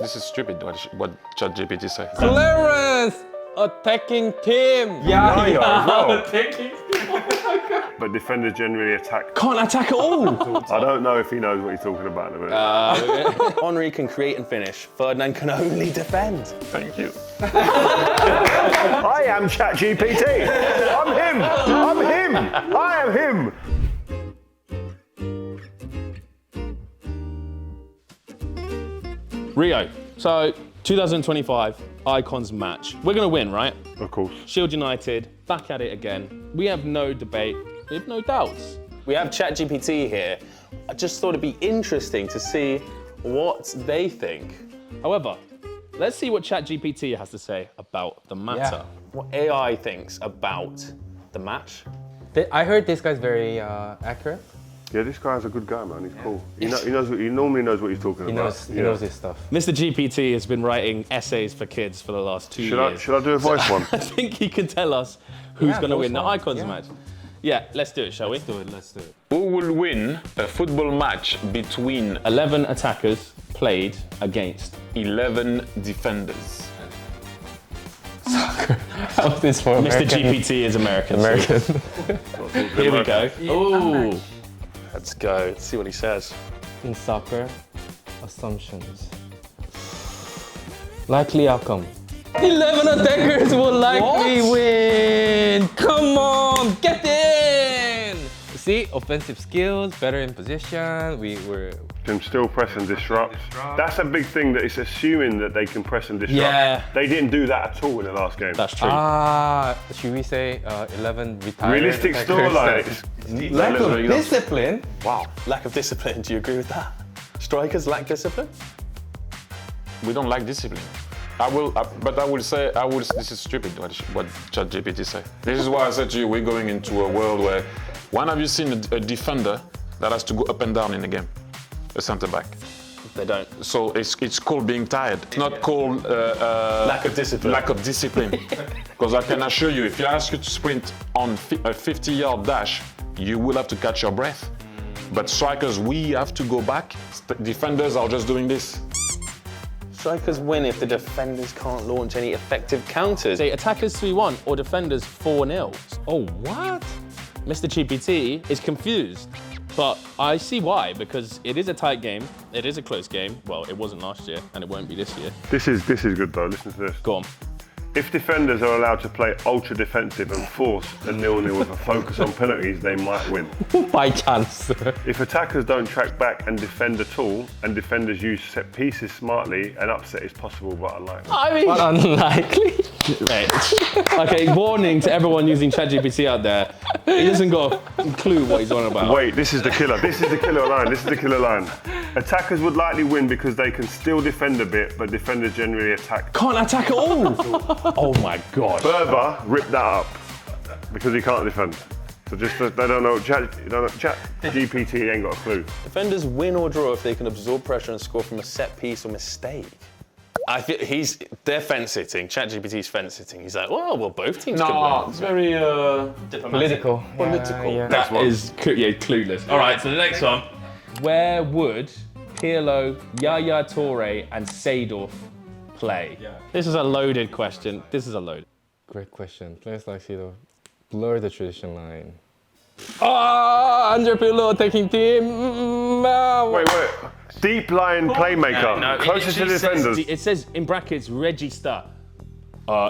This is stupid. What ChatGPT say? Clarence, attacking team. Attacking team. But defenders generally attack. Can't attack at all. I don't know if he knows what he's talking about in a minute. Henry can create and finish. Ferdinand can only defend. Thank you. I am ChatGPT. I'm him. I am him. Rio. So 2025 Icons match. We're gonna win, right? Of course. Shield United, back at it again. We have no debate, we have no doubts. We have ChatGPT here. I just thought it'd be interesting to see what they think. However, let's see what ChatGPT has to say about the matter. Yeah. What AI thinks about the match. I heard this guy's very accurate. Yeah, this guy's a good guy, man. He's cool. He normally knows what he's talking about. He knows his stuff. Mr. GPT has been writing essays for kids for the last 2 years. Should I do a voice one? I think he can tell us who's going to win the Icons match. Yeah, let's do it, shall we? Let's do it. Who will win a football match between 11 attackers played against 11 defenders? How's this for Mr. American? GPT is American. Here we go. Ooh. Let's go. Let's see what he says. In soccer, assumptions. Likely outcome. 11 attackers will likely win. Come on, get in. See, offensive skills, better in position. We were. Can still press and disrupt. That's a big thing, that it's assuming that they can press and disrupt. Yeah. They didn't do that at all in the last game. That's true. Should we say 11 retired? Realistic attackers? storyline. Lack of discipline. Wow. Lack of discipline. Do you agree with that? Strikers lack discipline? We don't like discipline. But I will say, this is stupid what ChatGPT say. This is why I said to you, we're going into a world where, when have you seen a defender that has to go up and down in the game? A centre back. They don't. So it's called being tired. It's not called Lack of discipline. Lack of discipline. Because I can assure you, if you ask you to sprint on a 50-yard dash, you will have to catch your breath. But strikers, we have to go back. Defenders are just doing this. Strikers win if the defenders can't launch any effective counters. Say attackers 3-1 or defenders 4-0. Oh, what? Mr. GPT is confused. But I see why, because it is a tight game, it is a close game. Well, it wasn't last year, and it won't be this year. This is good though, listen to this. Go on. If defenders are allowed to play ultra defensive and force a 0-0 with a focus on penalties, they might win. By chance. If attackers don't track back and defend at all, and defenders use set pieces smartly, an upset is possible but unlikely. I mean, But unlikely. Right. Okay, warning to everyone using ChatGPT out there. He hasn't got a clue what he's on about. Wait, this is the killer. This is the killer line. This is the killer line. Attackers would likely win because they can still defend a bit, but defenders generally attack. Can't attack at all. Oh my God. Berber ripped that up because he can't defend. So just they don't know. Chat GPT ain't got a clue. Defenders win or draw if they can absorb pressure and score from a set piece or mistake. I feel they're fence sitting. ChatGPT's fence sitting. He's like, well, both teams can win. It's very Political. Political. Yeah. That is clueless. All right, so the next one. Where would Pirlo, Yaya Toure, and Seedorf play? Yeah. This is a loaded question. Great question. Players like Cito blur the tradition line. Andre Pirlo attacking team. Wait. Deep line playmaker, closest to defenders. It says in brackets register.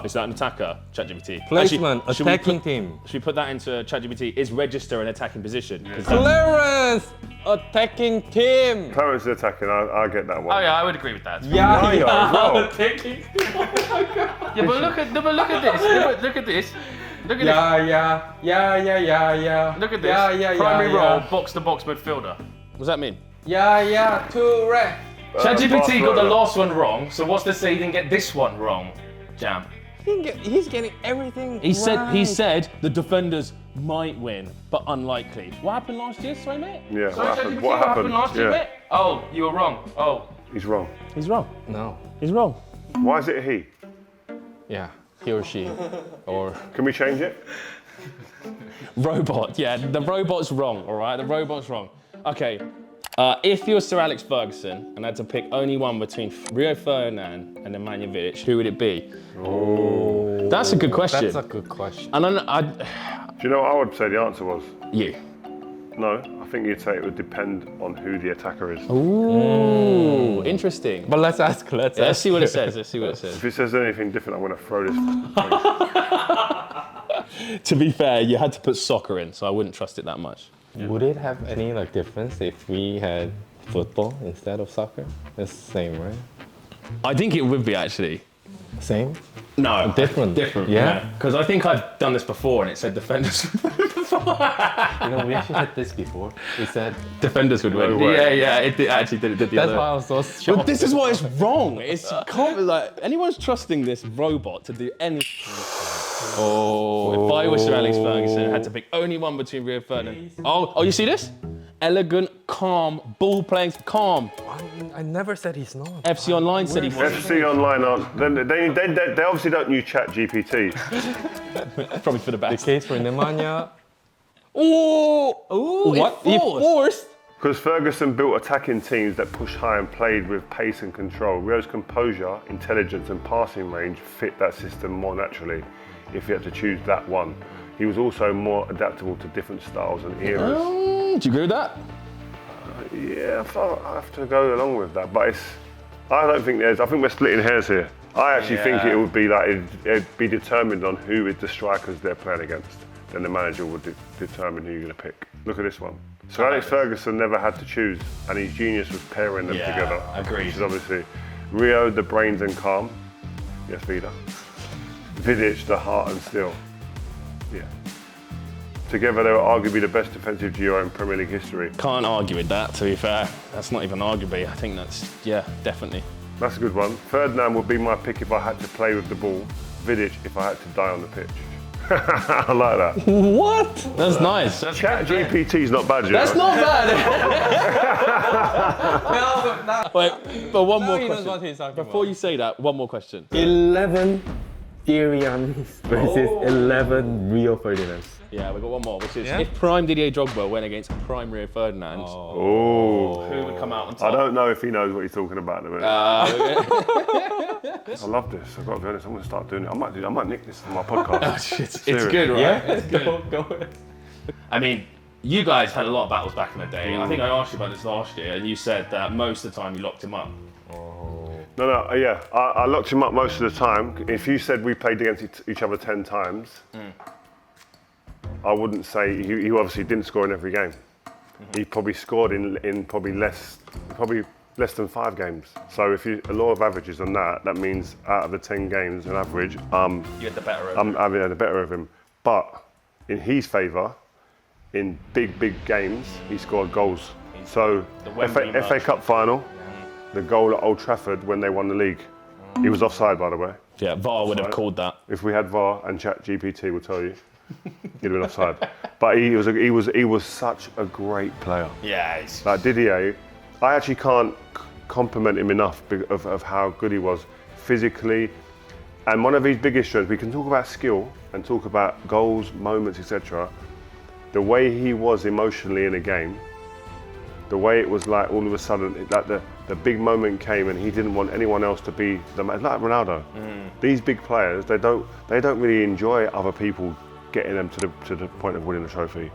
Is that an attacker? ChatGPT. Placement, Actually, should we attacking put- team. Should we put that into ChatGPT? Is register an attacking position? 'Cause that- Clarence, attacking team. Clarence is attacking. I get that one. Oh yeah, I would agree with that. Yeah. Well, Yeah, but look at this. Look at this. Look at Yeah. Look at this. Primary role, box-to-box midfielder. What does that mean? Yeah. Toure. ChatGPT got the Barcelona. last one wrong, so what's to say he didn't get this one wrong, Jam? He's getting everything. He right. said the defenders might win, but unlikely. What happened last year, sorry mate? yeah. Sorry, What happened? ChatGPT, What happened? last year, Yeah, mate? Oh, you were wrong. Oh. he's wrong. He's wrong. No. He's wrong. Why is it he? Yeah. He or she. Or Can we change it? Robot, yeah, the robot's wrong, all right? The robot's wrong. Okay, If you're Sir Alex Ferguson and had to pick only one between Rio Ferdinand and Nemanja Vidic, who would it be? Oh, That's a good question. That's a good question. And Do you know what I would say the answer was? you. No, I think you'd say it would depend on who the attacker is. Ooh, interesting. But let's ask. Let's See what it says. Let's see what it says. If it says anything different, I'm going to throw this. To be fair, you had to put soccer in, so I wouldn't trust it that much. Would it have any like difference if we had football instead of soccer? It's the same, right? I think it would be actually. Same? No, Different. Different. Yeah? Because I think I've done this before, and it said defenders. You know, we actually had this before. We said Defenders would win. No way. Yeah, it actually did the that's other. why I was so But shocked. this is why it's wrong. It's can't be like anyone's trusting this robot to do anything. Oh, if I was Sir Alex Ferguson and had to pick only one between Rio Ferdinand. Oh, you see this? Elegant, calm, ball playing, calm. I never said he's not. FC Online said he was. FC Online aren't. They obviously don't use ChatGPT. Probably for the The best. case for Nemanja. Ooh, What? He forced. Because Ferguson built attacking teams that pushed high and played with pace and control. Rio's composure, intelligence, and passing range fit that system more naturally if you had to choose that one. He was also more adaptable to different styles and eras. Do you agree with that? Yeah, I have to go along with that, but I don't think I think we're splitting hairs here. I actually think it would be like, it'd be determined on who is the strikers they're playing against. Then the manager would determine who you're going to pick. Look at this one. So Alex Ferguson never had to choose, and his genius was pairing them together. agreed. Which is obviously Rio, the brains and calm. Yes, Vida. Vidic, the heart and steel. Yeah. Together, they were arguably the best defensive duo in Premier League history. Can't argue with that, to be fair. That's not even arguably. I think that's, definitely. That's a good one. Ferdinand would be my pick if I had to play with the ball. Vidic if I had to die on the pitch. I like that. What? That's nice. ChatGPT's not bad, you That's know. not bad. Wait, but one more he knows question. what he's talking Before about. you say that, one more question. 11 Thierryanis versus 11 Rio Ferdinands. Yeah, we got one more, which is Yeah? if prime Didier Drogba went against prime Rio Ferdinand, Oh. who would come out on I top? don't know if he knows what he's talking about in a minute. I love this. I've got to be honest. I'm going to start doing it. I might nick this for my podcast. It's Serious. good, right? Yeah? It's good. Go. I mean, you guys had a lot of battles back in the day. I think I asked you about this last year, and you said that most of the time you locked him up. No, yeah. I locked him up most of the time. If you said we played against each other 10 times, I wouldn't say he obviously didn't score in every game. He probably scored in probably less than 5 games. So if a law of averages on that means out of the 10 games on average, You had the better of him. I'm having the better of him. But in his favour, in big games, he scored goals. So The Wembley FA match. Cup final, the goal at Old Trafford when they won the league. He was offside, by the way. Yeah, VAR would have called that. If we had VAR and ChatGPT will tell you, he'd have been offside. But he was such a great player. Yeah, Like Didier, I actually can't compliment him enough of how good he was physically. And one of his biggest strengths, we can talk about skill and talk about goals, moments, etc. The way he was emotionally in a game, the way it was like all of a sudden, like the big moment came and he didn't want anyone else to be the man. Like Ronaldo. These big players, they don't really enjoy other people getting them to the point of winning the trophy,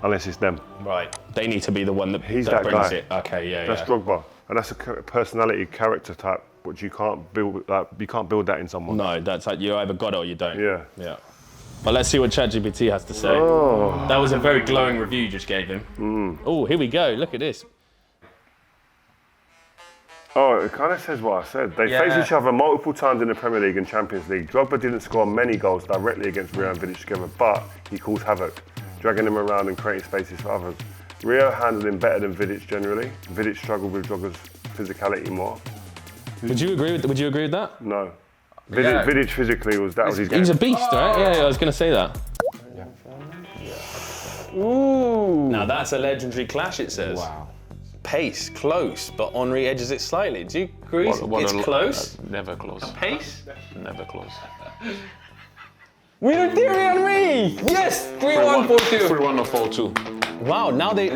unless it's them. Right. They need to be the one that, He's that that brings guy. it. Okay, yeah. That's Drogba, and that's a personality, character type, which you can't build. You can't build that in someone. No, that's like you either got it or you don't. Yeah. Yeah. But let's see what ChatGPT has to say. Oh. That was a very glowing review you just gave him. Oh, here we go. Look at this. Oh, it kind of says what I said. They faced each other multiple times in the Premier League and Champions League. Drogba didn't score many goals directly against Rio and Vidic together, but he caused havoc, dragging them around and creating spaces for others. Rio handled him better than Vidic generally. Vidic struggled with Drogba's physicality more. Would you agree with that? No. Vidic physically was his game. He's a beast, right? Yeah, I was going to say that. Ooh. Now that's a legendary clash, it says. Wow. Pace, close, but Henry edges it slightly. Do you agree? It's close? Never close. Pace? Never close. Winner Thierry Henry! Yes! 3-1, 4-2. 3-1 or 4-2. Wow, now they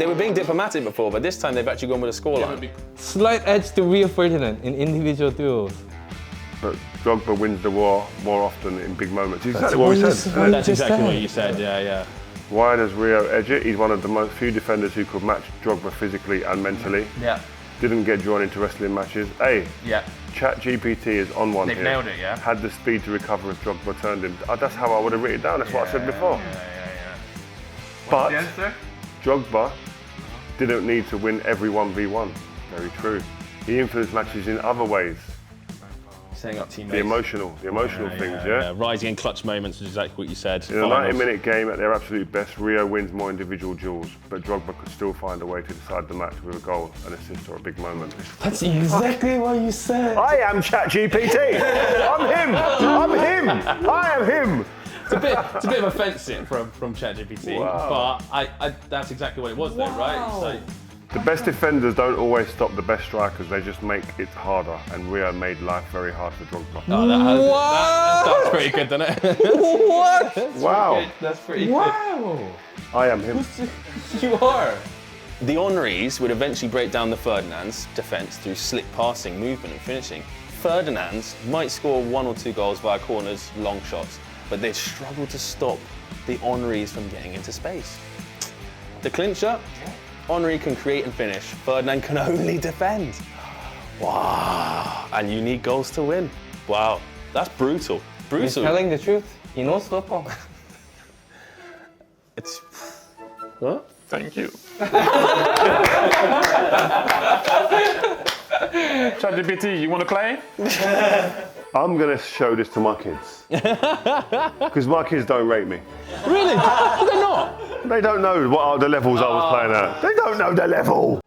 were being diplomatic before, but this time they've actually gone with a scoreline. Slight edge to Rio Ferdinand in individual duels. But Drogba wins the war more often in big moments. Exactly what we said. That's exactly what you said, yeah. Why does Rio edge it? He's one of the most few defenders who could match Drogba physically and mentally. Yeah. Didn't get drawn into wrestling matches. Hey, Yeah. ChatGPT is on one They've here. nailed it, yeah? Had the speed to recover if Drogba turned him. That's how I would have written it down. That's what I said before. But Drogba didn't need to win every 1v1. Very true. He influenced matches in other ways. Setting up teammates. The emotional things, yeah? Rising in clutch moments is exactly what you said. In a 90-minute game at their absolute best, Rio wins more individual duels, but Drogba could still find a way to decide the match with a goal, an assist, or a big moment. That's exactly what you said. I am ChatGPT. I'm him. I am him. It's a bit of offensive from ChatGPT, Wow. but that's exactly what it was then, right? So, The best defenders don't always stop the best strikers, they just make it harder, and Rio made life very hard for Drogba. that's pretty good, doesn't it? What? Wow. That's pretty good. Wow. I am him. You are. The Henrys would eventually break down the Ferdinand's defence through slick passing, movement and finishing. Ferdinand's might score 1 or 2 goals via corners, long shots, but they'd struggle to stop the Henrys from getting into space. The clincher? Henry can create and finish. Ferdinand can only defend. Wow. And you need goals to win. Wow. That's brutal. He's telling the truth. He knows football. It's... What? Thank you. ChatGPT, you want to play? I'm going to show this to my kids. Because my kids don't rate me. Really? Do they not? They don't know what are the levels I was playing at. They don't know the level.